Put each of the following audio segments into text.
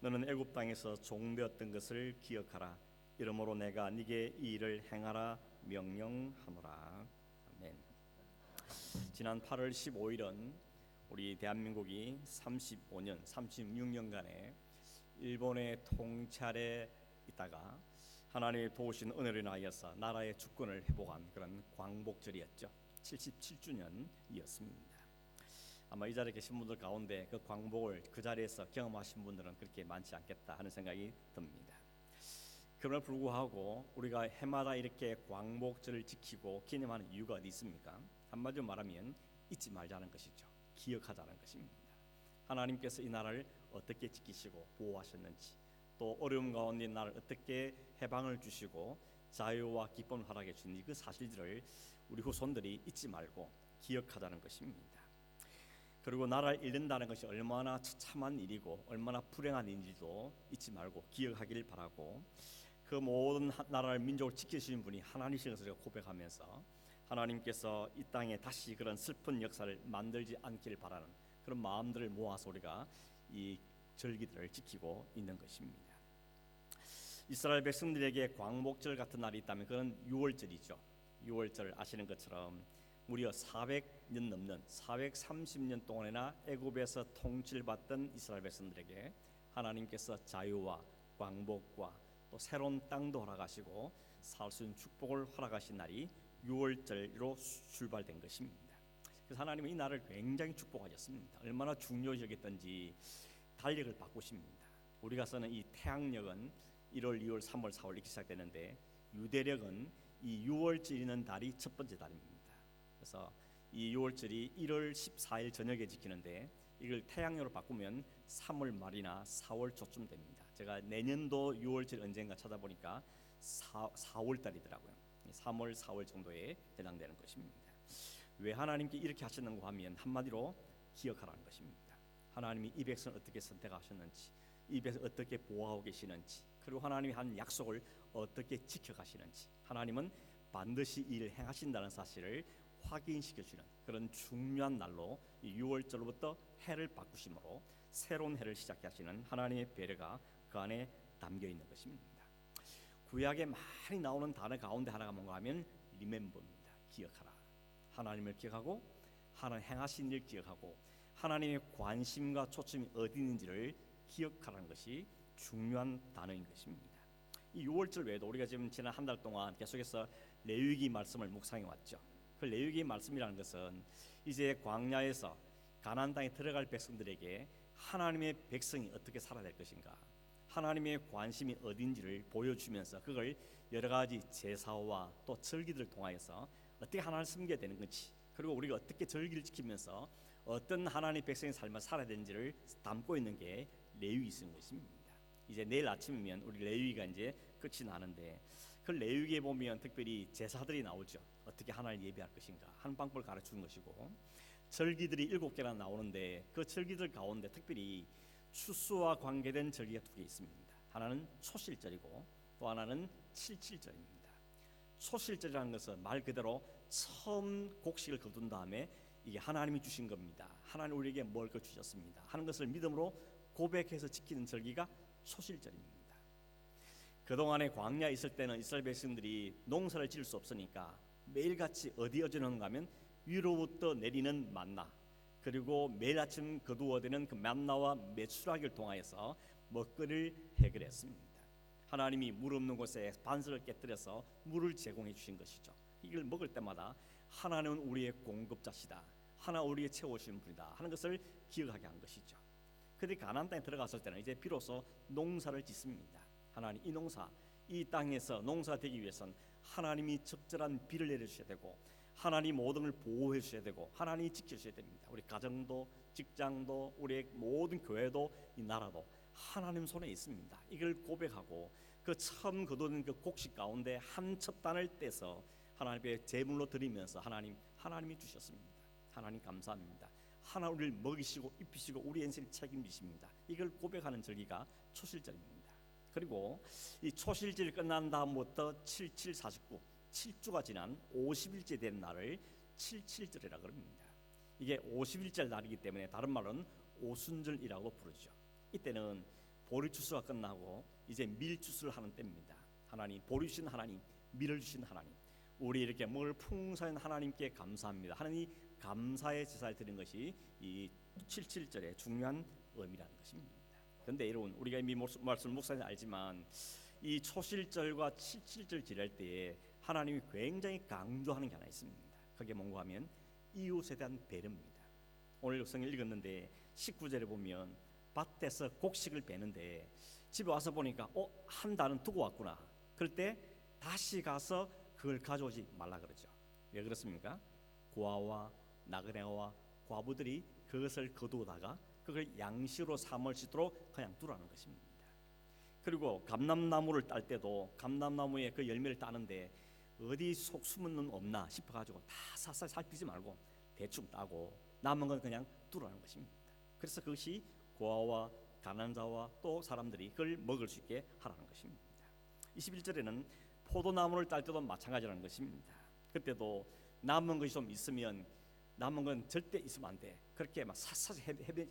너는 애굽 땅에서 종되었던 것을 기억하라. 이러므로 내가 네게 이 일을 행하라 명령하노라. 아멘. 지난 8월 15일은 우리 대한민국이 35년, 36년간의 일본의 통찰에 있다가 하나님의 도우신 은혜로 인하여서 나라의 주권을 회복한 그런 광복절이었죠. 77주년이었습니다. 아마 이 자리에 계신 분들 가운데 그 광복을 그 자리에서 경험하신 분들은 그렇게 많지 않겠다 하는 생각이 듭니다. 그럼에도 불구하고 우리가 해마다 이렇게 광복절을 지키고 기념하는 이유가 어디 있습니까? 한마디로 말하면 잊지 말자는 것이죠. 기억하자는 것입니다. 하나님께서 이 나라를 어떻게 지키시고 보호하셨는지, 또 어려움 가운데 나를 어떻게 해방을 주시고 자유와 기쁨을 허락해 주는지 그 사실들을 우리 후손들이 잊지 말고 기억하자는 것입니다. 그리고 나라를 잃는다는 것이 얼마나 처참한 일이고 얼마나 불행한 일인지도 잊지 말고 기억하길 바라고, 그 모든 나라를 민족을 지키시는 분이 하나님이신 것을 고백하면서 하나님께서 이 땅에 다시 그런 슬픈 역사를 만들지 않기를 바라는 그런 마음들을 모아서 우리가 이 절기들을 지키고 있는 것입니다. 이스라엘 백성들에게 광복절 같은 날이 있다면 그건 유월절이죠. 유월절 아시는 것처럼 무려 400년 넘는 430년 동안이나 애굽에서 통치받던 이스라엘 백성들에게 하나님께서 자유와 광복과 또 새로운 땅도 허락하시고 살 수 있는 축복을 허락하신 날이 유월절로 출발된 것입니다. 그래서 하나님은 이 날을 굉장히 축복하셨습니다. 얼마나 중요히 여겼던지 달력을 바꾸십니다. 우리가 쓰는 이 태양력은 1월, 2월, 3월, 4월 이렇게 시작되는데 유대력은 이 6월절이는 달이 첫 번째 달입니다. 그래서 이 6월절이 1월 14일 저녁에 지키는데 이걸 태양력으로 바꾸면 3월 말이나 4월 초쯤 됩니다. 제가 내년도 6월절 언젠가 찾아보니까 4월 달이더라고요. 3월, 4월 정도에 해당되는 것입니다. 왜 하나님께 이렇게 하셨는가 하면 한마디로 기억하라는 것입니다. 하나님이 이 백성을 어떻게 선택하셨는지, 이 백성 어떻게 보호하고 계시는지, 그리고 하나님이 한 약속을 어떻게 지켜가시는지, 하나님은 반드시 일을 행하신다는 사실을 확인시켜주는 그런 중요한 날로 이 6월절로부터 해를 바꾸심으로 새로운 해를 시작하시는 하나님의 배려가 그 안에 담겨 있는 것입니다. 구약에 많이 나오는 단어 가운데 하나가 뭔가 하면 리멤버입니다. 기억하라. 하나님을 기억하고 하나님 행하신 일 기억하고 하나님의 관심과 초점이 어디 있는지를 기억하라는 것이 중요한 단어인 것입니다. 이 6월절 외에도 우리가 지금 지난 한 달 동안 계속해서 레위기 말씀을 묵상해 왔죠. 그 레위기 말씀이라는 것은 이제 광야에서 가나안 땅에 들어갈 백성들에게 하나님의 백성이 어떻게 살아야 될 것인가, 하나님의 관심이 어딘지를 보여주면서 그걸 여러 가지 제사와 또 절기들을 통하여서 어떻게 하나님을 섬겨야 되는 건지, 그리고 우리가 어떻게 절기를 지키면서 어떤 하나님의 백성의 삶을 살아야 되는지를 담고 있는 게 레위기인 것입니다. 이제 내일 아침이면 우리 레위기가 이제 끝이 나는데 그 레위기에 보면 특별히 제사들이 나오죠. 어떻게 하나님을 예배할 것인가 하는 방법을 가르치는 것이고, 절기들이 7개나 나오는데 그 절기들 가운데 특별히 추수와 관계된 절기가 2개 있습니다. 하나는 초실절이고 또 하나는 칠칠절입니다. 초실절이라는 것은 말 그대로 처음 곡식을 거둔 다음에 이게 하나님이 주신 겁니다, 하나님 우리에게 먹을 걸 주셨습니다 하는 것을 믿음으로 고백해서 지키는 절기가 초실절입니다. 그동안에 광야에 있을 때는 이스라엘 백성들이 농사를 지을 수 없으니까 매일같이 어디 어지는가 하면 위로부터 내리는 만나, 그리고 매일 아침 거두어대는 그 만나와 메추라기를 통하여서 먹거리를 해결했습니다. 하나님이 물 없는 곳에 반석을 깨뜨려서 물을 제공해 주신 것이죠. 이걸 먹을 때마다 하나님은 우리의 공급자시다, 하나 우리의 채워주시는 분이다 하는 것을 기억하게 한 것이죠. 그들이 가나안 땅에 들어갔을 때는 이제 비로소 농사를 짓습니다. 하나님 이 농사, 이 땅에서 농사가 되기 위해서는 하나님이 적절한 비를 내려주셔야 되고 하나님 모든 걸 보호해 주셔야 되고 하나님이 지켜주셔야 됩니다. 우리 가정도 직장도 우리의 모든 교회도 이 나라도 하나님 손에 있습니다. 이걸 고백하고 그 처음 거두는 그 곡식 가운데 한 첩단을 떼서 하나님께 제물로 드리면서 하나님이 주셨습니다. 하나님 감사합니다. 하나 우리를 먹이시고 입히시고 우리 인생을 책임지십니다. 이걸 고백하는 절기가 초실절입니다. 그리고 이 초실절이 끝난 다음부터 7749 7주가 지난 50일째 된 날을 칠칠절이라고 합니다. 이게 50일째 날이기 때문에 다른 말은 오순절이라고 부르죠. 이때는 보리 추수가 끝나고 이제 밀 추수를 하는 때입니다. 하나님, 보리 주신 하나님, 밀을 주신 하나님, 우리 이렇게 먹을 풍성한 하나님께 감사합니다 하는 이 감사의 제사를 드린 것이 이 77절의 중요한 의미라는 것입니다. 그런데 여러분, 우리가 이미 말씀 목사님 알지만 이 초실절과 77절 지낼 때에 하나님이 굉장히 강조하는 게 하나 있습니다. 그게 뭔가 하면 이웃에 대한 배려입니다. 오늘 성경 읽었는데 19절에 보면 밭에서 곡식을 베는데 집에 와서 보니까 한 달은 두고 왔구나. 그럴 때 다시 가서 그걸 가져오지 말라 그러죠. 왜 그렇습니까? 고아와 나그네와 과부들이 그것을 거두다가 그걸 양식으로 삼을 수 있도록 그냥 두라는 것입니다. 그리고 감람나무를 딸 때도 감람나무에 그 열매를 따는데 어디 속 숨은 놈 없나 싶어가지고 다 샅샅이 살피지 말고 대충 따고 남은 건 그냥 두라는 것입니다. 그래서 그것이 고아와 가난한 자와 또 사람들이 그걸 먹을 수 있게 하라는 것입니다. 21절에는 포도나무를 딸 때도 마찬가지라는 것입니다. 그때도 남은 것이 좀 있으면 남은 건 절대 있으면 안 돼. 그렇게 막 샅샅이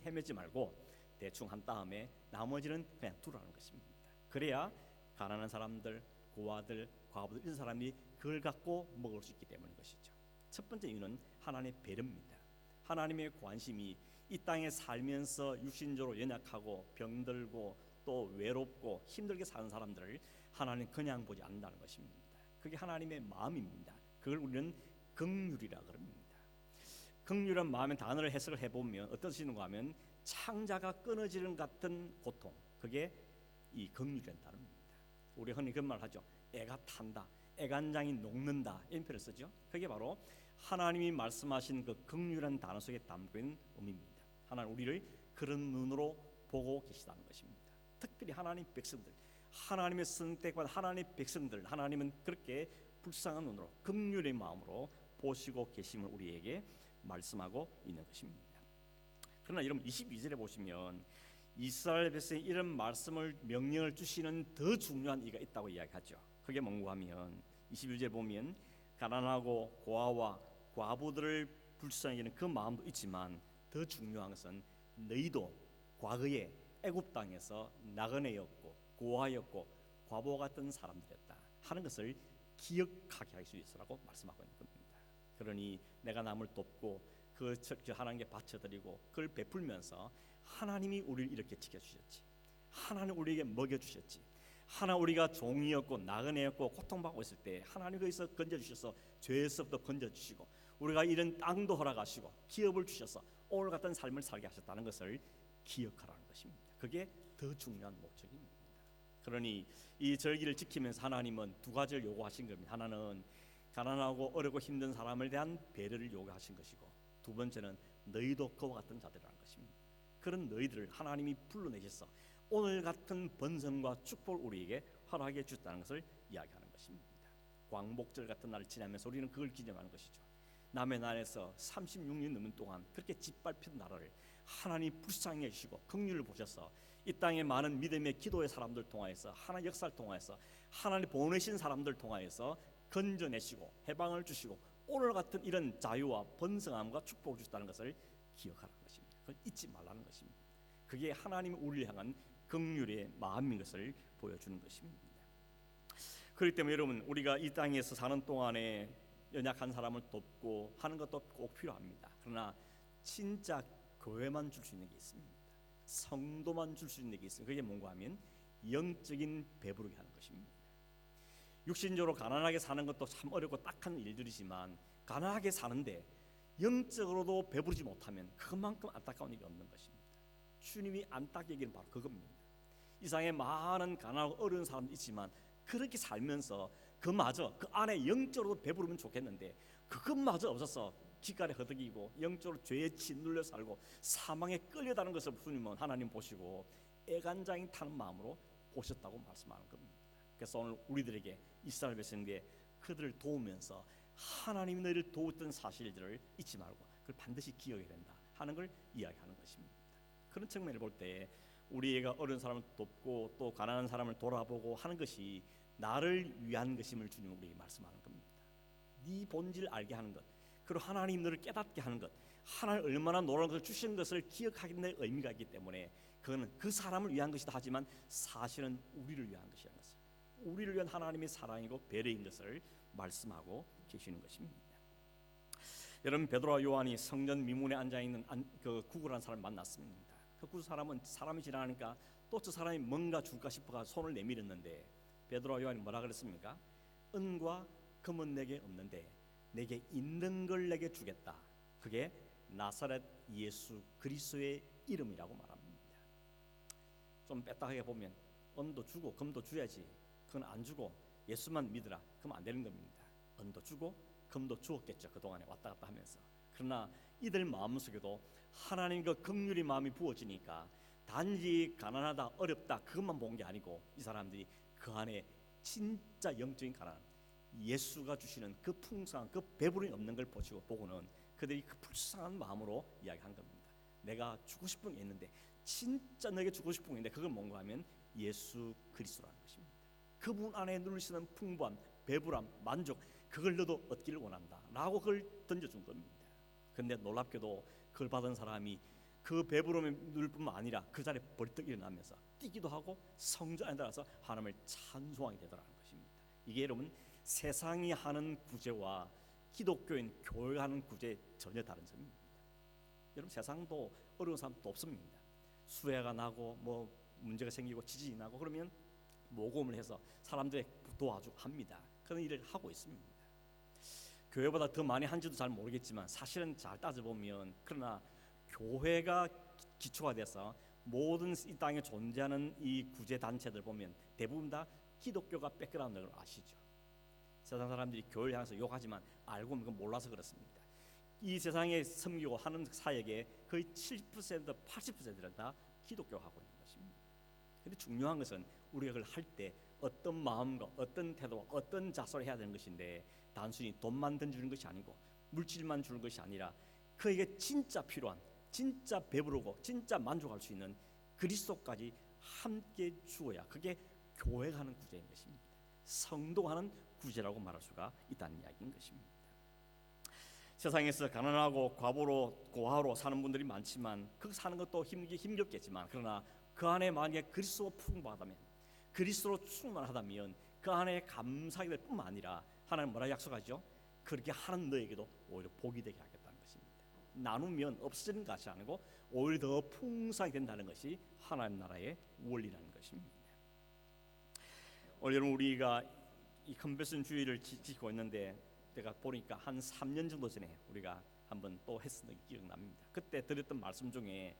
헤매지 말고 대충 한 다음에 나머지는 그냥 두라는 것입니다. 그래야 가난한 사람들, 고아들, 과부들 이런 사람이 그걸 갖고 먹을 수 있기 때문인 것이죠. 첫 번째 이유는 하나님의 배려입니다. 하나님의 관심이 이 땅에 살면서 육신적으로 연약하고 병들고 또 외롭고 힘들게 사는 사람들을 하나님 그냥 보지 않는다는 것입니다. 그게 하나님의 마음입니다. 그걸 우리는 긍휼이라 그럽니다. 긍휼한 마음의 단어를 해석을 해보면 어떤 뜻인가 하면 창자가 끊어지는 같은 고통, 그게 이 긍휼이라는 단어입니다. 우리 흔히 그런 말 하죠. 애가 탄다, 애간장이 녹는다, 이런 표현을 쓰죠. 그게 바로 하나님이 말씀하신 그 긍휼한 단어 속에 담고 있는 의미입니다. 하나님 우리를 그런 눈으로 보고 계시다는 것입니다. 특별히 하나님 백성들, 하나님의 선택받은 하나님의 백성들, 하나님은 그렇게 불쌍한 눈으로 긍휼의 마음으로 보시고 계심을 우리에게 말씀하고 있는 것입니다. 그러나 여러분 22절에 보시면 이스라엘 백성이 이런 말씀을 명령을 주시는 더 중요한 이유가 있다고 이야기하죠. 그게 뭔가 하면 21절에 보면 가난하고 고아와 과부들을 불쌍히 여기는 그 마음도 있지만 더 중요한 것은 너희도 과거에 애굽 땅에서 나그네였고 고아였고 과부 같은 사람들이었다 하는 것을 기억하게 할 수 있으라고 말씀하고 있는 겁니다. 그러니 내가 남을 돕고 그 하나님께 바쳐드리고 그걸 베풀면서 하나님이 우리를 이렇게 지켜주셨지, 하나님 우리에게 먹여주셨지, 하나 우리가 종이었고 나그네였고 고통받고 있을 때 하나님 거기서 건져주셔서 죄에서부터 건져주시고 우리가 이런 땅도 허락하시고 기업을 주셔서 오늘 같은 삶을 살게 하셨다는 것을 기억하라는 것입니다. 그게 더 중요한 목적입니다. 그러니 이 절기를 지키면서 하나님은 두 가지를 요구하신 겁니다. 하나는 가난하고 어렵고 힘든 사람에 대한 배려를 요구하신 것이고, 두 번째는 너희도 그와 같은 자들이라는 것입니다. 그런 너희들을 하나님이 불러내셔서 오늘 같은 번성과 축복을 우리에게 허락해 주셨다는 것을 이야기하는 것입니다. 광복절 같은 날을 지나면서 우리는 그걸 기념하는 것이죠. 남의 나라에서 36년 넘는 동안 그렇게 짓밟힌 나라를 하나님 불쌍히 해주시고 긍휼을 보셔서 이 땅에 많은 믿음의 기도의 사람들 통하여서 하나님 역사를 통하여서 하나님 보내신 사람들 통하여서 건져내시고 해방을 주시고 오늘 같은 이런 자유와 번성함과 축복을 주셨다는 것을 기억하라는 것입니다. 그걸 잊지 말라는 것입니다. 그게 하나님이 우리를 향한 긍휼의 마음인 것을 보여주는 것입니다. 그렇기 때문에 여러분, 우리가 이 땅에서 사는 동안에 연약한 사람을 돕고 하는 것도 꼭 필요합니다. 그러나 진짜 교회만 줄 수 있는 게 있습니다. 성도만 줄 수 있는 게 있습니다. 그게 뭔가 하면 영적인 배부르게 하는 것입니다. 육신적으로 가난하게 사는 것도 참 어렵고 딱한 일들이지만 가난하게 사는데 영적으로도 배부르지 못하면 그만큼 안타까운 일이 없는 것입니다. 주님이 안타깝게 여기는 바로 그겁니다. 이 세상에 많은 가난하고 어려운 사람도 있지만 그렇게 살면서 그마저 그 안에 영적으로 배부르면 좋겠는데 그것마저 없어서 기갈에 허덕이고 영적으로 죄에 짓눌려 살고 사망에 끌려다는 것을 주님은 하나님 보시고 애간장이 타는 마음으로 보셨다고 말씀하는 겁니다. 그래서 오늘 우리들에게 이스라엘 백성에게 그들을 도우면서 하나님이 너희를 도웠던 사실들을 잊지 말고 그걸 반드시 기억해야 된다 하는 걸 이야기하는 것입니다. 그런 측면을 볼 때 우리가 어려운 사람을 돕고 또 가난한 사람을 돌아보고 하는 것이 나를 위한 것임을 주님은 우리에게 말씀하는 겁니다. 네 본질 알게 하는 것, 그리고 하나님 너를 깨닫게 하는 것, 하나님 얼마나 놀라운 것을 주신 것을 기억하는 데 의미가 있기 때문에 그거는 그 사람을 위한 것이다 하지만 사실은 우리를 위한 것이라는 것을, 우리를 위한 하나님의 사랑이고 배려인 것을 말씀하고 계시는 것입니다. 여러분, 베드로와 요한이 성전 미문에 앉아 있는 그 구구라는 사람을 만났습니다. 그 구구 사람은 사람이 지나가니까 또 저 사람이 뭔가 줄까 싶어가 손을 내밀었는데 베드로와 요한이 뭐라 그랬습니까? 은과 금은 내게 없는데 내게 있는 걸 내게 주겠다. 그게 나사렛 예수 그리스도의 이름이라고 말합니다. 좀 뺐다하게 보면 은도 주고 금도 줘야지, 그건 안 주고 예수만 믿으라, 그럼 안 되는 겁니다. 은도 주고 금도 주었겠죠, 그동안에 왔다 갔다 하면서. 그러나 이들 마음속에도 하나님 그 긍휼의 마음이 부어지니까 단지 가난하다 어렵다 그것만 본 게 아니고 이 사람들이 그 안에 진짜 영적인 가난, 예수가 주시는 그 풍성한 그 배부름이 없는 걸 보고는 그들이 그 불쌍한 마음으로 이야기한 겁니다. 내가 주고 싶은 게 있는데, 진짜 내게 주고 싶은 게 있는데 그건 뭔가 하면 예수 그리스도라는 것입니다. 그분 안에 누리시는 풍부함, 배부람, 만족, 그걸 너도 얻기를 원한다 라고 그걸 던져준 겁니다. 그런데 놀랍게도 그걸 받은 사람이 그 배부름에 누릴 뿐만 아니라 그 자리에 벌떡 일어나면서 뛰기도 하고 성전 안에 들어가서 하나님을 찬송하게 되더라는 것입니다. 이게 여러분 세상이 하는 구제와 기독교인 교회가 하는 구제 전혀 다른 점입니다. 여러분, 세상도 어려운 사람도 없습니다. 수해가 나고 뭐 문제가 생기고 지진이 나고 그러면 모금을 해서 사람들이 도와주고 합니다. 그런 일을 하고 있습니다. 교회보다 더 많이 한지도 잘 모르겠지만 사실은 잘 따져보면, 그러나 교회가 기초가 돼서 모든 이 땅에 존재하는 이 구제 단체들 보면 대부분 다 기독교가 백그라운드를 아시죠? 세상 사람들이 교회를 향해서 욕하지만 알고 보면 그건 몰라서 그렇습니다. 이 세상에 섬기고 하는 사역의 거의 70% 80%를 다 기독교가 하고 있는 것입니다. 그런데 중요한 것은 우리가 그걸 할 때 어떤 마음과 어떤 태도와 어떤 자세를 해야 되는 것인데, 단순히 돈만 던지는 것이 아니고 물질만 주는 것이 아니라 그에게 진짜 필요한, 진짜 배부르고 진짜 만족할 수 있는 그리스도까지 함께 주어야 그게 교회가 하는 구제인 것입니다. 성도가 하는 구제라고 말할 수가 있다는 이야기인 것입니다. 세상에서 가난하고 과부로 고아로 사는 분들이 많지만 그 사는 것도 힘겹겠지만, 그러나 그 안에 만약에 그리스도 풍부하다면, 그리스도로 충만하다면 그 안에 감사하게 될 뿐만 아니라 하나님 뭐라 약속하죠? 그렇게 하는 너에게도 오히려 복이 되게 하겠다는 것입니다. 나누면 없어지는 것이 아니고 오히려 더 풍성하게 된다는 것이 하나님 나라의 원리라는 것입니다. 오늘 여러분, 우리가 이 컨벤션 주의를 지키고 있는데 제가 보니까 한 3년 정도 전에 우리가 한번 또 했었던 게 기억납니다. 그때 드렸던 말씀 중에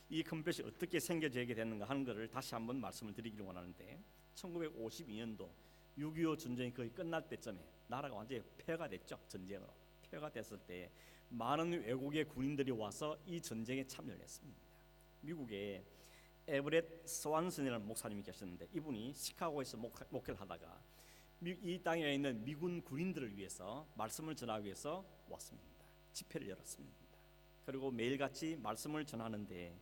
이 컨벤션이 어떻게 생겨지게 됐는가 하는 것을 다시 한번 말씀을 드리기를 원하는데, 1952년도 6.25 전쟁이 거의 끝날 때쯤에 나라가 완전히 폐허가 됐죠. 전쟁으로 폐허가 됐을 때 많은 외국의 군인들이 와서 이 전쟁에 참여를 했습니다. 미국에 에버렛 스완슨이라는 목사님이 계셨는데, 이분이 시카고에서 목회를 하다가 이 땅에 있는 미군 군인들을 위해서 말씀을 전하기 위해서 왔습니다. 집회를 열었습니다. 그리고 매일같이 말씀을 전하는데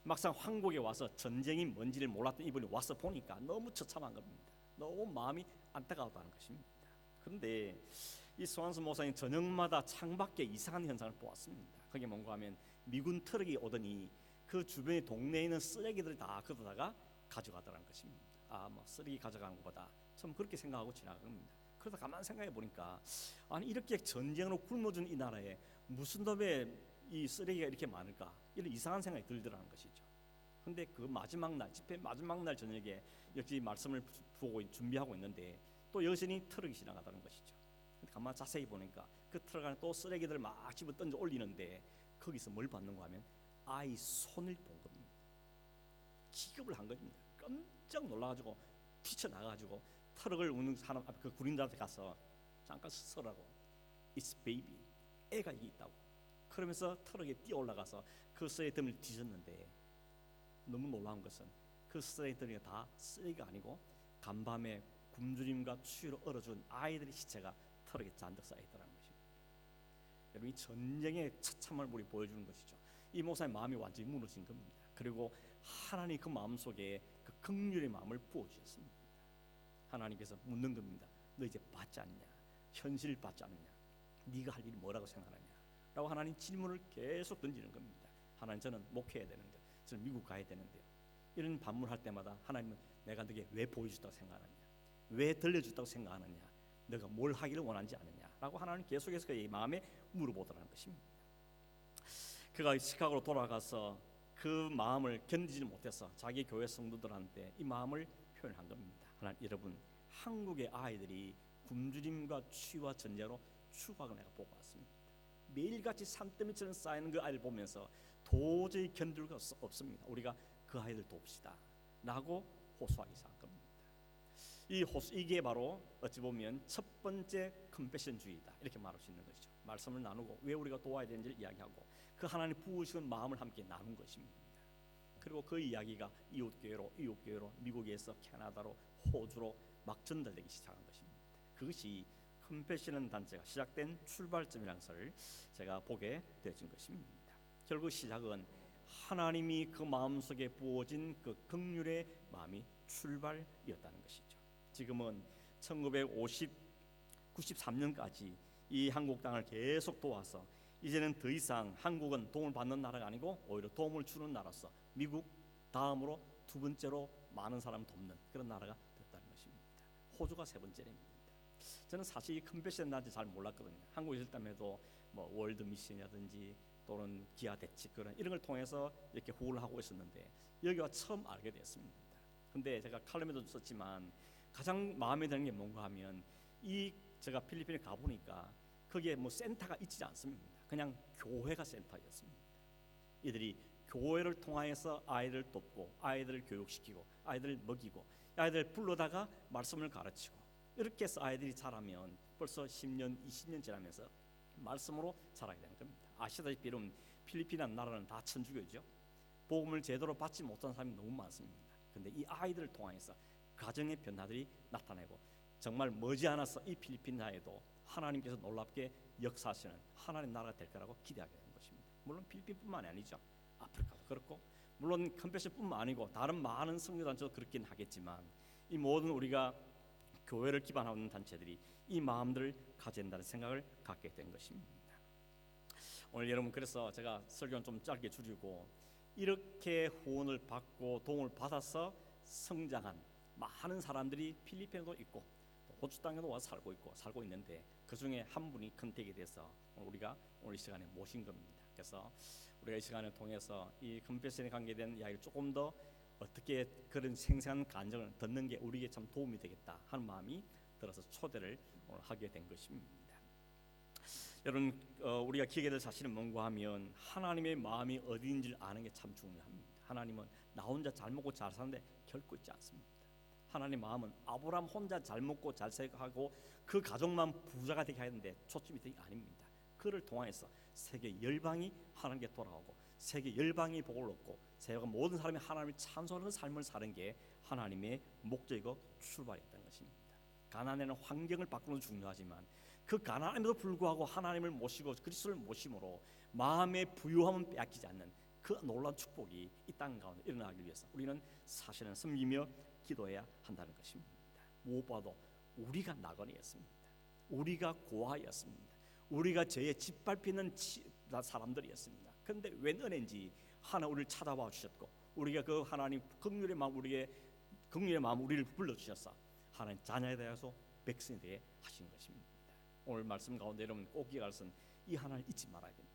막상 한국에 와서 전쟁이 뭔지를 몰랐던 이분이 와서 보니까 너무 처참한 겁니다. 너무 마음이 안타까웠다는 것입니다. 그런데 이 스완슨 목사님 저녁마다 창밖에 이상한 현상을 보았습니다. 그게 뭔가 하면 미군 트럭이 오더니 그 주변의 동네에 있는 쓰레기들을 다 걷어다가 가져가더라는 것입니다. 뭐 쓰레기 가져가는 것보다 참 그렇게 생각하고 지나갑니다. 그러다 가만 생각해 보니까, 아니 이렇게 전쟁으로 굶어준 이 나라에 무슨 놈의 이 쓰레기가 이렇게 많을까, 이런 이상한 생각이 들더라는 것이죠. 그런데 그 마지막 날, 집회 마지막 날 저녁에 역시 말씀을 보고 준비하고 있는데 또 여전히 트럭이 지나가다는 것이죠. 근데 가만 자세히 보니까 그 트럭 안에 또 쓰레기들 막 집어 던져 올리는데 거기서 뭘 받는 거 하면 아이 손을 본 겁니다. 기겁을 한 겁니다. 깜짝 놀라가지고 튀쳐나가가지고 트럭을 우는 사람, 그 군인들한테 가서 잠깐 서라고, It's baby, 애가 이게 있다고. 그러면서 트럭에 뛰어 올라가서 그 쓰레기들을 뒤졌는데, 너무 놀라운 것은 그 쓰레기들이 다 쓰레기가 아니고 간밤에 굶주림과 추위로 얼어준 아이들의 시체가 트럭에 잔뜩 쌓여있다는 것입니다. 여러분, 이 전쟁의 처참함을 우리 보여주는 것이죠. 이 목사의 마음이 완전히 무너진 겁니다. 그리고 하나님 그 마음속에 그 긍휼의 마음을 부어주셨습니다. 하나님께서 묻는 겁니다. 너 이제 받지 않냐? 현실을 받지 않느냐? 네가 할 일이 뭐라고 생각하느냐? 라고 하나님 질문을 계속 던지는 겁니다. 하나님, 저는 목회해야 되는데, 저는 미국 가야 되는데요. 이런 반문할 때마다 하나님은 내가 너에게 왜 보여줬다고 생각하느냐, 왜 들려줬다고 생각하느냐, 너가 뭘 하기를 원하지 않느냐라고 하나님 계속해서 그의 마음에 물어보더라는 것입니다. 그가 시카고로 돌아가서 그 마음을 견디지 못해서 자기 교회 성도들한테 이 마음을 표현한 겁니다. 하나님, 여러분, 한국의 아이들이 굶주림과 취와 전쟁으로 추박을 내가 보고 왔습니다. 매일같이 산더미처럼 쌓이는 그 아이를 보면서 도저히 견딜 수 없습니다. 우리가 그 아이들 돕시다 라고 호소하기 시작한 겁니다. 이게 바로 어찌 보면 첫 번째 컴패션주의다 이렇게 말할 수 있는 것이죠. 말씀을 나누고 왜 우리가 도와야 되는지를 이야기하고 그 하나님 부으시는 마음을 함께 나눈 것입니다. 그리고 그 이야기가 이웃교회로 미국에서 캐나다로 호주로 막 전달되기 시작한 것입니다. 그것이 컴패션 단체가 시작된 출발점이라는 것을 제가 보게 되어진 것입니다. 결국 시작은 하나님이 그 마음속에 부어진 그 긍휼의 마음이 출발이었다는 것이죠. 지금은 1993년까지 이 한국 땅을 계속 도와서 이제는 더 이상 한국은 도움을 받는 나라가 아니고 오히려 도움을 주는 나라로서 미국 다음으로 두 번째로 많은 사람을 돕는 그런 나라가 됐다는 것입니다. 호주가 세 번째입니다. 저는 사실 이 컴패션 단체 잘 몰랐거든요. 한국에 있을 때에도 뭐 월드 미션이라든지 또는 기아 대책 그런 이런 걸 통해서 이렇게 후원을 하고 있었는데 여기와 처음 알게 됐습니다. 근데 제가 칼럼에도 썼지만 가장 마음에 드는 게 뭔가 하면 제가 필리핀에 가보니까 거기에 뭐 센터가 있지 않습니다. 그냥 교회가 센터였습니다. 이들이 교회를 통하여서 아이를 돕고 아이들을 교육시키고 아이들을 먹이고 아이들 불러다가 말씀을 가르치고 이렇게 해서 아이들이 자라면 벌써 10년, 20년 지나면서 말씀으로 자라게 되는 겁니다. 아시다시피 여러분, 필리핀이라는 나라는 다 천주교죠. 복음을 제대로 받지 못한 사람이 너무 많습니다. 근데 이 아이들을 통해서 가정의 변화들이 나타나고 정말 머지않아서 이 필리핀 나라에도 하나님께서 놀랍게 역사하시는 하나님 나라가 될 거라고 기대하게 되는 것입니다. 물론 필리핀뿐만이 아니죠. 아프리카도 그렇고 물론 컴패션뿐만 아니고 다른 많은 선교단체도 그렇긴 하겠지만 이 모든 우리가 교회를 기반하는 단체들이 이 마음들을 가져야 된다는 생각을 갖게 된 것입니다. 오늘 여러분, 그래서 제가 설교는 좀 짧게 줄이고 이렇게 후원을 받고 도움을 받아서 성장한 많은 사람들이 필리핀에도 있고 호주 땅에도 와서 살고 있는데 그 중에 한 분이 컨택이 돼서 우리가 오늘 이 시간에 모신 겁니다. 그래서 우리가 이 시간을 통해서 이 컴패션에 관계된 이야기를 조금 더 어떻게 그런 생생한 간증을 듣는 게 우리에게 참 도움이 되겠다 하는 마음이 들어서 초대를 오늘 하게 된 것입니다. 여러분, 우리가 기억해야 될 사실은 뭔가 하면 하나님의 마음이 어디인지를 아는 게 참 중요합니다. 하나님은 나 혼자 잘 먹고 잘 사는데 결코 있지 않습니다. 하나님의 마음은 아브라함 혼자 잘 먹고 잘 살고 그 가족만 부자가 되게 하는데 초점이 되게 아닙니다. 그를 통해서 세계 열방이 하나님께 돌아오고 세계 열방이 복을 얻고 세계 모든 사람이 하나님을 찬송하는 삶을 사는 게 하나님의 목적이고 출발이었던 것입니다. 가난에는 환경을 바꾸는 것도 중요하지만 그 가난함에도 불구하고 하나님을 모시고 그리스도를 모심으로 마음의 부유함은 빼앗기지 않는 그 놀라운 축복이 이 땅 가운데 일어나기 위해서 우리는 사실은 섬기며 기도해야 한다는 것입니다. 무엇보다도 우리가 나그네였습니다. 우리가 고아였습니다. 우리가 죄에 짓밟히는 사람들이었습니다. 그런데 웬 은혜인지 하나 우리를 찾아와 주셨고 우리가 그 하나님 긍휼의 마음 우리를 불러주셔서 하나님 자녀에 대해서 백성에 대해 하신 것입니다. 오늘 말씀 가운데 여러분 꼭 기억할 것은 이 하나님을 잊지 말아야 됩니다.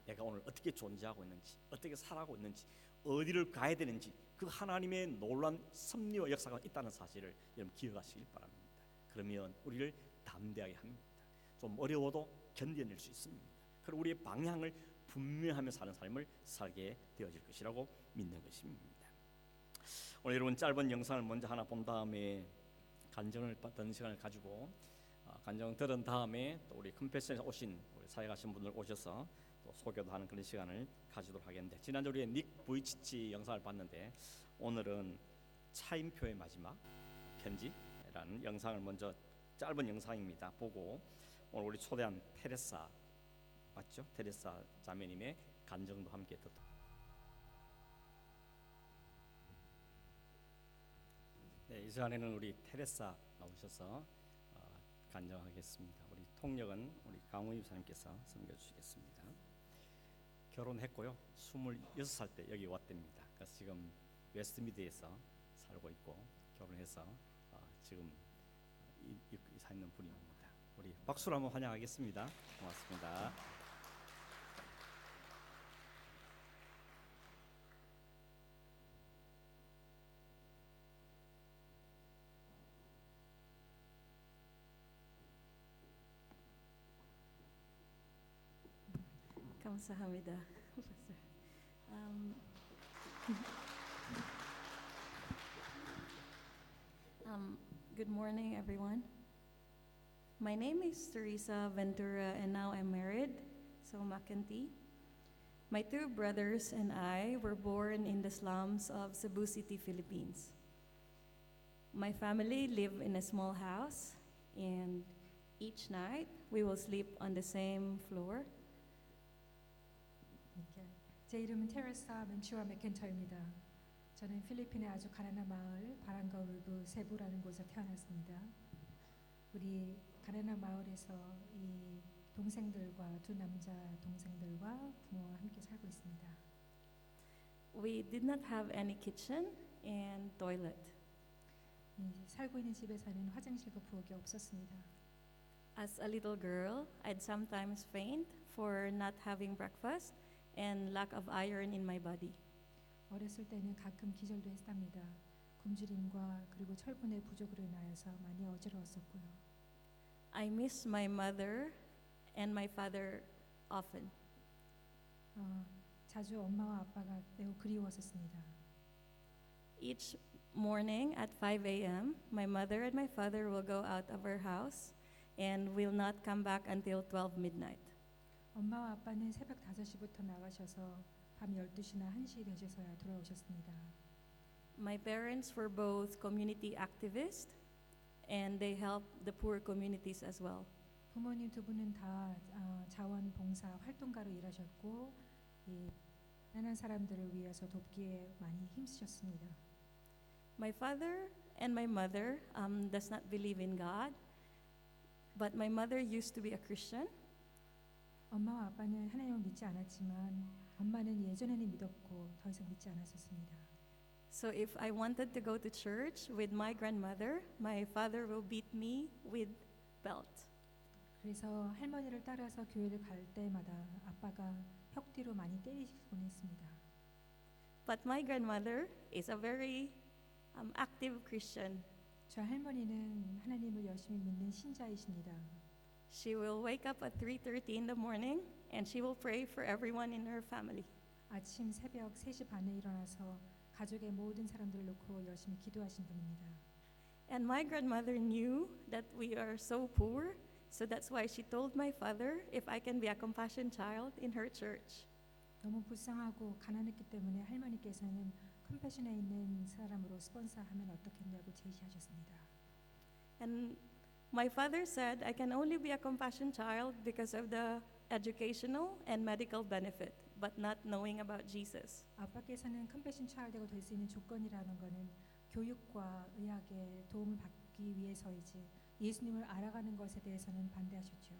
내가 오늘 어떻게 존재하고 있는지, 어떻게 살아가고 있는지, 어디를 가야 되는지 그 하나님의 놀라운 섭리와 역사가 있다는 사실을 여러분 기억하시길 바랍니다. 그러면 우리를 담대하게 합니다. 좀 어려워도 견뎌낼 수 있습니다. 그리고 우리의 방향을 분명하며 사는 삶을 살게 되어질 것이라고 믿는 것입니다. 오늘 여러분 짧은 영상을 먼저 하나 본 다음에 간증을 받는 시간을 가지고 간증 들은 다음에 또 우리 컴패션에 오신 우리 사역하신 분들 오셔서 또 소개도 하는 그런 시간을 가지도록 하겠는데 지난주 우리의 닉 부이치치 영상을 봤는데 오늘은 차인표의 마지막 편지라는 영상을 먼저 짧은 영상입니다. 보고 오늘 우리 초대한 테레사 맞죠? 테레사 자매님의 간증도 함께 듣도록. 네, 이 시간에는 우리 테레사 나오셔서 간증하겠습니다. 우리 통역은 우리 강훈 집사님께서 섬겨주시겠습니다. 결혼했고요. 26살 때 여기 왔답니다. 그래서 지금 웨스트미드에서 살고 있고 결혼해서 지금 사 있는 분입니다. 우리 박수로 한번 환영하겠습니다. 고맙습니다. 감사합니다. Good morning, everyone. My name is Teresa Ventura, and now I'm married, so Mackenzie. My two brothers and I were born in the slums of Cebu City, Philippines. My family live in a small house, and each night we will sleep on the same floor. 제 이름은 테레사 멘추아 맥켄터입니다. 저는 필리핀의 아주 가난한 마을 바랑가울부 세부라는 곳에 태어났습니다. 우리 가난한 마을에서 이 동생들과 두 남자 동생들과 부모와 함께 살고 있습니다. We did not have any kitchen and toilet. 살고 있는 집에서는 화장실과 부엌이 없었습니다. As a little girl, I'd sometimes faint for not having breakfast and lack of iron in my body. 어렸을 때는 가끔 기절도 했답니다. 굶주림과 그리고 철분의 부족으로 인하여서 많이 어지러웠었고요. I miss my mother and my father often. 자주 엄마와 아빠가 매우 그리웠었습니다. Each morning at 5 a.m., my mother and my father will go out of our house and will not come back until 12 midnight. 엄마와 아빠는 새벽 5시부터 나가셔서 밤 12시나 1시 되셔서야 돌아오셨습니다. My parents were both community activists and they helped the poor communities as well. 부모님 두 분은 다 자원봉사 활동가로 일하셨고 가난한 사람들을 위해서 돕기에 많이 힘쓰셨습니다. My father and my mother does not believe in God, but my mother used to be a Christian. 엄마와 아빠는 하나님을 믿지 않았지만 엄마는 예전에는 믿었고 더 이상 믿지 않았었습니다. So if I wanted to go to church with my grandmother, my father will beat me with belt. 그래서 할머니를 따라서 교회를 갈 때마다 아빠가 혁뒤로 많이 때리곤 했습니다. But my grandmother is a very active Christian. 저 할머니는 하나님을 열심히 믿는 신자이십니다. She will wake up at 3:30 in the morning and she will pray for everyone in her family. 아침 새벽 3시 반에 일어나서 가족의 모든 사람들을 놓고 열심히 기도하신 분입니다. And my grandmother knew that we are so poor, so that's why she told my father if I can be a compassion child in her church. 너무 불쌍하고 가난했기 때문에 할머니께서는 컴패션에 있는 사람으로 스폰서하면 어떻겠냐고 제시하셨습니다. And my father said I can only be a compassion child because of the educational and medical benefit, but not knowing about Jesus. 아빠께서는 컴패션 차일드가 될 수 있는 조건이라는 것은 교육과 의학의 도움을 받기 위해서이지 예수님을 알아가는 것에 대해서는 반대하셨죠.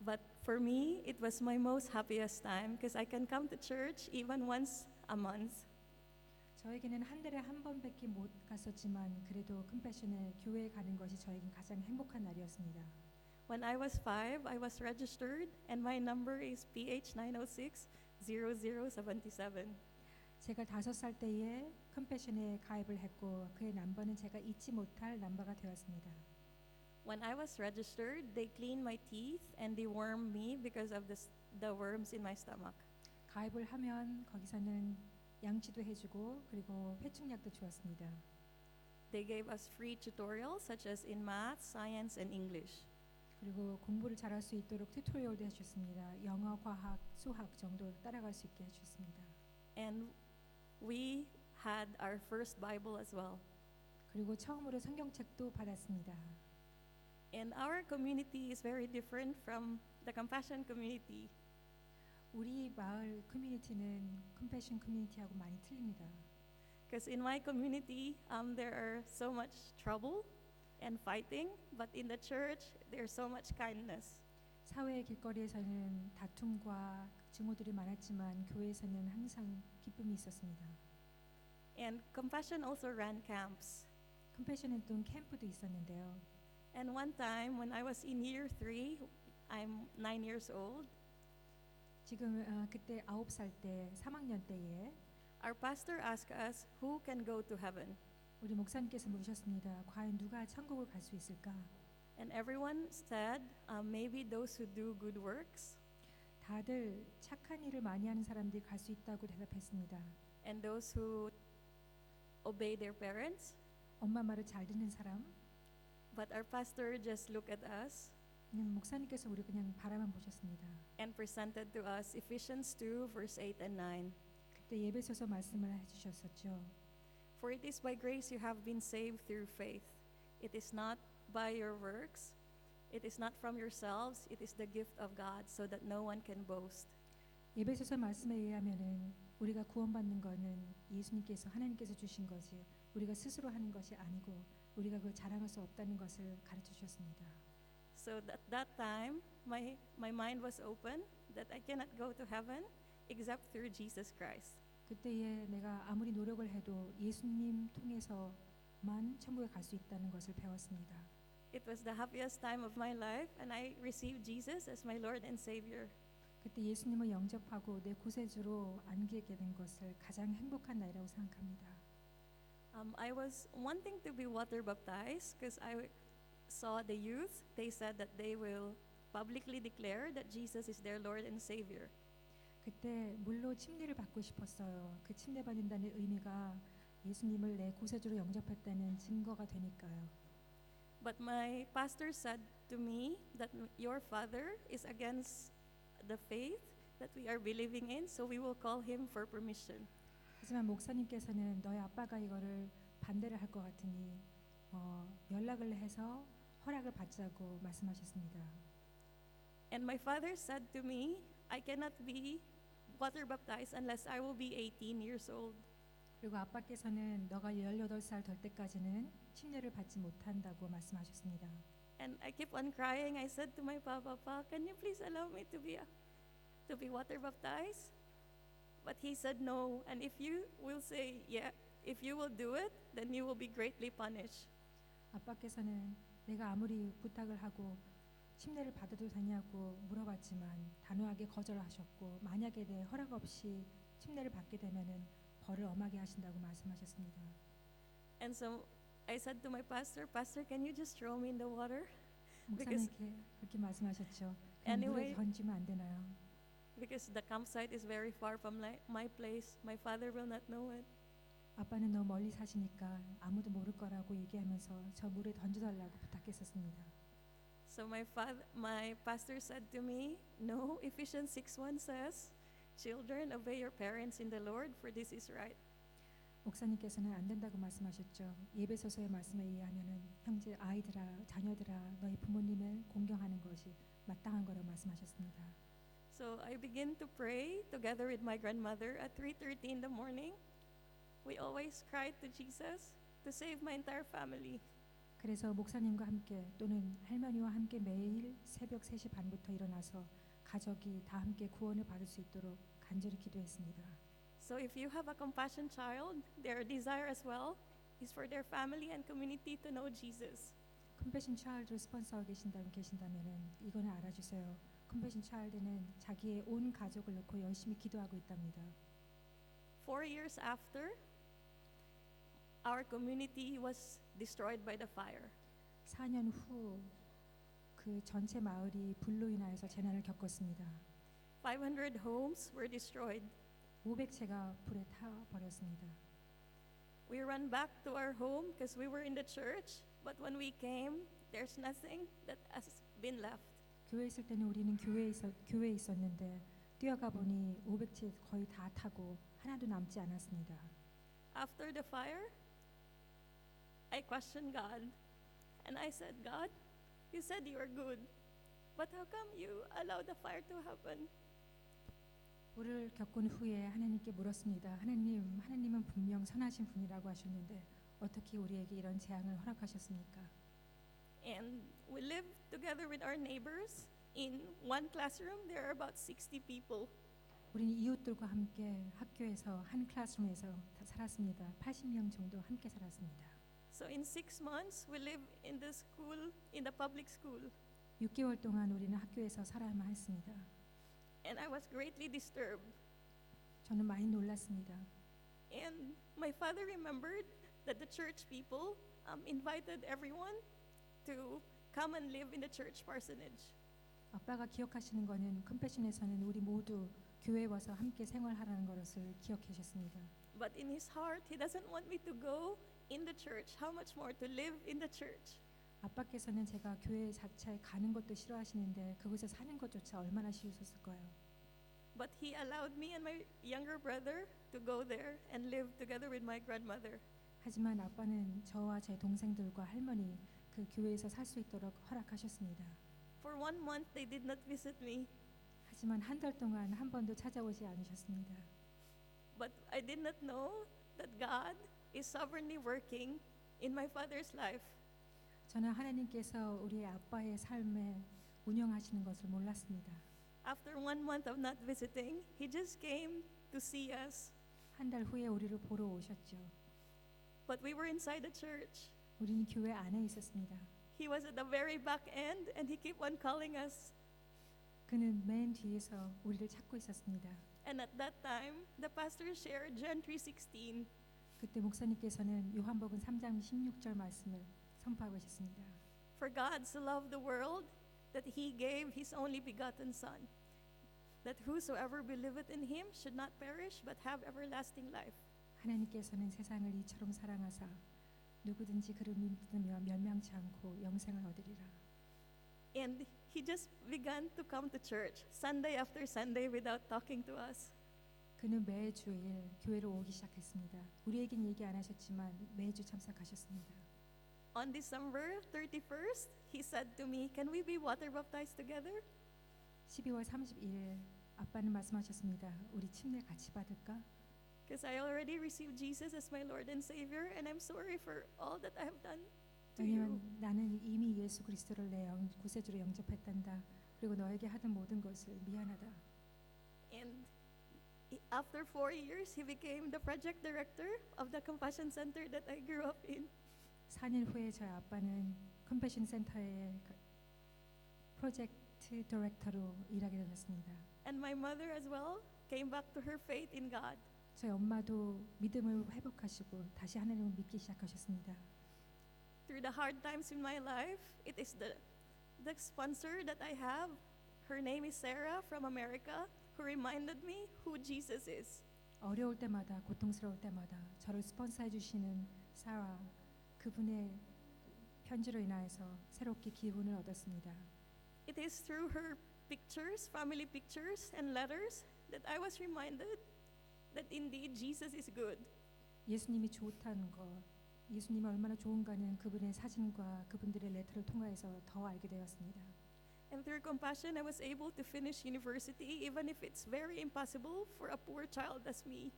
But for me, it was my most happiest time because I can come to church even once a month. 저에게는 한 달에 한 번밖에 못 갔었지만 그래도 컴패션에 교회에 가는 것이 저에겐 가장 행복한 날이었습니다. When I was 5, I was registered and my number is PH906-0077. 제가 5살 때에 컴패션에 가입을 했고 그의 넘버는 제가 잊지 못할 넘버가 되었습니다. When I was registered, they cleaned my teeth and they wormed me because of the worms in my stomach. 가입을 하면 거기서는 양치도 해주고 그리고 회충약도 주었습니다. They gave us free tutorials such as in math, science, and English. 그리고 공부를 잘할 수 있도록 튜토리얼도 해주셨습니다. 영어, 과학, 수학 정도 따라갈 수 있게 해주셨습니다. And we had our first Bible as well. 그리고 처음으로 성경책도 받았습니다. And our community is very different from the compassion community. 우리 마을 커뮤니티는 컴패션 커뮤니티하고 많이 틀립니다. Because in my community, there are so much trouble and fighting, but in the church, there's so much kindness. 사회의 길거리에서는 다툼과 증오들이 많았지만 교회에서는 항상 기쁨이 있었습니다. And Compassion also ran camps. 컴패션은 또 캠프도 있었는데요. And one time when I was in year 3, I'm 9 years old, 지금 그때 9살 때 3학년 때에 our pastor asked us who can go to heaven. 우리 목사님께서 물으셨습니다. 과연 누가 천국을 갈 수 있을까? And everyone said, maybe those who do good works 다들 착한 일을 많이 하는 사람들이 갈 수 있다고 대답했습니다. and those who obey their parents. 엄마 말을 잘 듣는 사람. But our pastor just looked at us 그냥 목사님께서 우리 그냥 바라만 보셨습니다. and presented to us Ephesians 2, verse 8 and 9. 그때 예배소서 말씀을 해주셨었죠. For it is by grace you have been saved through faith. It is not by your works. It is not from yourselves. It is the gift of God, so that no one can boast. 예배소서 말씀에 의하면은 우리가 구원받는 거는 예수님께서 하나님께서 주신 거지 우리가 스스로 하는 것이 아니고 우리가 그걸 자랑할 수 없다는 것을 가르쳐 주셨습니다. So at that time, my mind was open that I cannot go to heaven except through Jesus Christ. 그때에 내가 아무리 노력을 해도 예수님 통해서만 천국에 갈 수 있다는 것을 배웠습니다. It was the happiest time of my life, and I received Jesus as my Lord and Savior. 그때 예수님을 영접하고 내 구세주로 안기게 된 것을 가장 행복한 날이라고 생각합니다. I was wanting to be water baptized because I saw the youth. They said that they will publicly declare that Jesus is their Lord and Savior. 그때 물로 침례를 받고 싶었어요. 그 침례 받는다는 의미가 예수님을 내 구세주로 영접했다는 증거가 되니까요. But my pastor said to me that your father is against the faith that we are believing in, so we will call him for permission. 하지만 목사님께서는 너희 아빠가 이거를 반대를 할 것 같으니 연락을 해서 허락을 받자고 말씀하셨습니다. And my father said to me, I cannot be water baptized unless I will be 18 years old. 그리고 아빠께서는 너가 18살 될 때까지는 침례를 받지 못한다고 말씀하셨습니다. And I keep on crying. I said to my papa, can you please allow me to be water baptized? But he said no. And if you will say yeah, if you will do it, then you will be greatly punished. 아빠께서는 내가 아무리 부탁을 하고 침례를 받아도 되냐고 물어봤지만 단호하게 거절하셨고 만약에 내 허락 없이 침례를 받게 되면은 벌을 엄하게 하신다고 말씀하셨습니다. And so I said to my pastor, can you just throw me in the water? 목사님께 그렇게 말씀하셨죠. Anyway, 물에 던지면 안 되나요? Because the campsite is very far from my place. My father will not know it. 아빠는 너무 멀리 사시니까 아무도 모를 거라고 얘기하면서 저 물에 던져달라고 부탁했었습니다. So my pastor said to me, no, Ephesians 6:1 says, children, obey your parents in the Lord, for this is right. 목사님께서는 안 된다고 말씀하셨죠. 예배소서의 말씀에 의하면은 형제 아이들아 자녀들아 너희 부모님을 공경하는 것이 마땅한 거라고 말씀하셨습니다. So I began to pray together with my grandmother at 3:30 in the morning. We always cried to Jesus to save my entire family. 그래서 목사님과 함께 또는 할머니와 함께 매일 새벽 3시 반부터 일어나서 가족이 다 함께 구원을 받을 수 있도록 간절히 기도했습니다. So if you have a compassion child, their desire as well is for their family and community to know Jesus. 컴패션 차일드 스폰서가 계신다면은 이거는 알아주세요. 컴패션 차일드는 자기의 온 가족을 놓고 열심히 기도하고 있답니다. 4 years after, our community was destroyed by the fire. 4년 후 그 전체 마을이 불로 인하여서 재난을 겪었습니다. 500 homes were destroyed. 500채가 불에 타 버렸습니다. We ran back to our home because we were in the church, but when we came, there's nothing that has been left. 교회에 있을 때는 우리는 교회에 있었는데 뛰어가 보니 500채 거의 다 타고 하나도 남지 않았습니다. After the fire, I questioned God, and I said, God, you said you are good, but how come you allow the fire to happen? 불을 겪은 후에 하나님께 물었습니다. 하나님은 분명 선하신 분이라고 하셨는데 어떻게 우리에게 이런 재앙을 허락하셨습니까? And we lived together with our neighbors. In one classroom, there are about 60 people. 우리는 이웃들과 함께 학교에서 한 클래스룸에서 다 살았습니다. 80명 정도 함께 살았습니다. So in 6 months, we lived in the school, in the public school, 6개월 동안 우리는 학교에서 살아야만 했습니다. and I was greatly disturbed. 저는 많이 놀랐습니다. And my father remembered that the church people invited everyone to come and live in the church parsonage. 아빠가 기억하시는 거는 컴패션에서는 우리 모두 교회에 와서 함께 생활하라는 것을 기억하셨습니다. But in his heart, he doesn't want me to go in the church. How much more to live in the church? 아빠께서는 제가 교회 자체에 가는 것도 싫어하시는데 그곳에 사는 것조차 얼마나 싫으셨을까요? But he allowed me and my younger brother to go there and live together with my grandmother. 하지만 아빠는 저와 제 동생들과 할머니 그 교회에서 살 수 있도록 허락하셨습니다. For 1 month, they did not visit me, 하지만 한 달 동안 한 번도 찾아오지 않으셨습니다. but I did not know that God is sovereignly working in my father's life. 저는 하나님께서 우리 아빠의 삶에 운영하시는 것을 몰랐습니다. After 1 month of not visiting, he just came to see us. 한 달 후에 우리를 보러 오셨죠. But we were inside the church. 우리는 교회 안에 있었습니다. He was at the very back end and he kept on calling us. 그는 맨 뒤에서 우리를 찾고 있었습니다. And at that time, the pastor shared John 3:16. 그때 목사님께서는 요한복음 3장 16절 말씀을 선포하고 계셨습니다. For God so loved the world that he gave his only begotten Son, that whosoever believeth in him should not perish but have everlasting life. 하나님께서는 세상을 이처럼 사랑하사 누구든지 그를 믿으며 멸망치 않고 영생을 얻으리라. And he just began to come to church Sunday after Sunday without talking to us. 그는 매주일 교회로 오기 시작했습니다. 우리에겐 얘기 안 하셨지만 매주 참석하셨습니다. On December 31st, he said to me, "Can we be water baptized together?" 12월 31일 아빠는 말씀하셨습니다. 우리 침례 같이 받을까? Because I already received Jesus as my Lord and Savior, and I'm sorry for all that I have done to 왜냐면 you. 나는 이미 예수 그리스도를 내 구세주로 영접했단다. 그리고 너에게 하던 모든 것을 미안하다. And after 4 years, he became the project director of the Compassion Center that I grew up in. 4년 후에 저희 아빠는 컴패션 센터의 프로젝트 디렉터로 일하게 되었습니다. And my mother as well came back to her faith in God. 저희 엄마도 믿음을 회복하시고 다시 하나님을 믿기 시작하셨습니다. Through the hard times in my life, it is the sponsor that I have. Her name is Sarah from America, who reminded me who Jesus is. 어려울 때마다 고통스러울 때마다 저를 스폰서해 주시는 사라 그분의 편지로 인하여서 새롭게 기운을 얻었습니다. It is through her pictures, family pictures and letters that I was reminded that indeed Jesus is good. 예수님이 좋다는 것, 예수님이 얼마나 좋은가는 그분의 사진과 그분들의 레터를 통하여서 더 알게 되었습니다. And through compassion, I was able to finish university, even if it's very impossible for a poor child as me.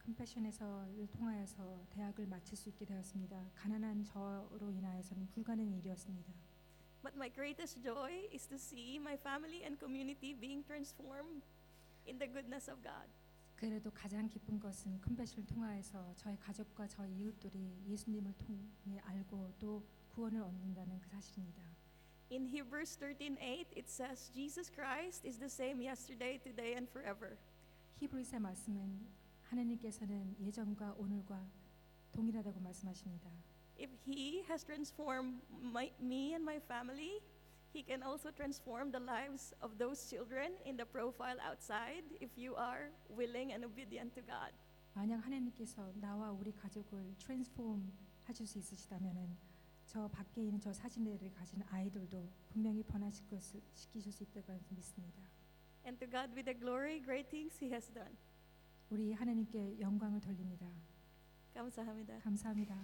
컴패션에서를 통하여서 대학을 마칠 수 있게 되었습니다. 가난한 저로 인하여서는 불가능한 일이었습니다. But my greatest joy is to see my family and community being transformed in the goodness of God. 그래도 가장 기쁜 것은 컴패션을 통하여서 저희 가족과 저희 이웃들이 예수님을 통해 알고 또 구원을 얻는다는 그 사실입니다. In Hebrews 13:8, it says, Jesus Christ is the same yesterday, today, and forever. 히브리서 말씀은 하나님께서는 예전과 오늘과 동일하다고 말씀하십니다. If He has transformed me and my family, He can also transform the lives of those children in the profile outside if you are willing and obedient to God. 만약 하나님께서 나와 우리 가족을 트랜스폼 하실 수 있으시다면은 저 밖에 있는 저 사진들을 가진 아이들도 분명히 변화시킬 것을 시키실 수 있다고 믿습니다. And to God be the glory, great things He has done. 우리 하나님께 영광을 돌립니다. 감사합니다. 감사합니다.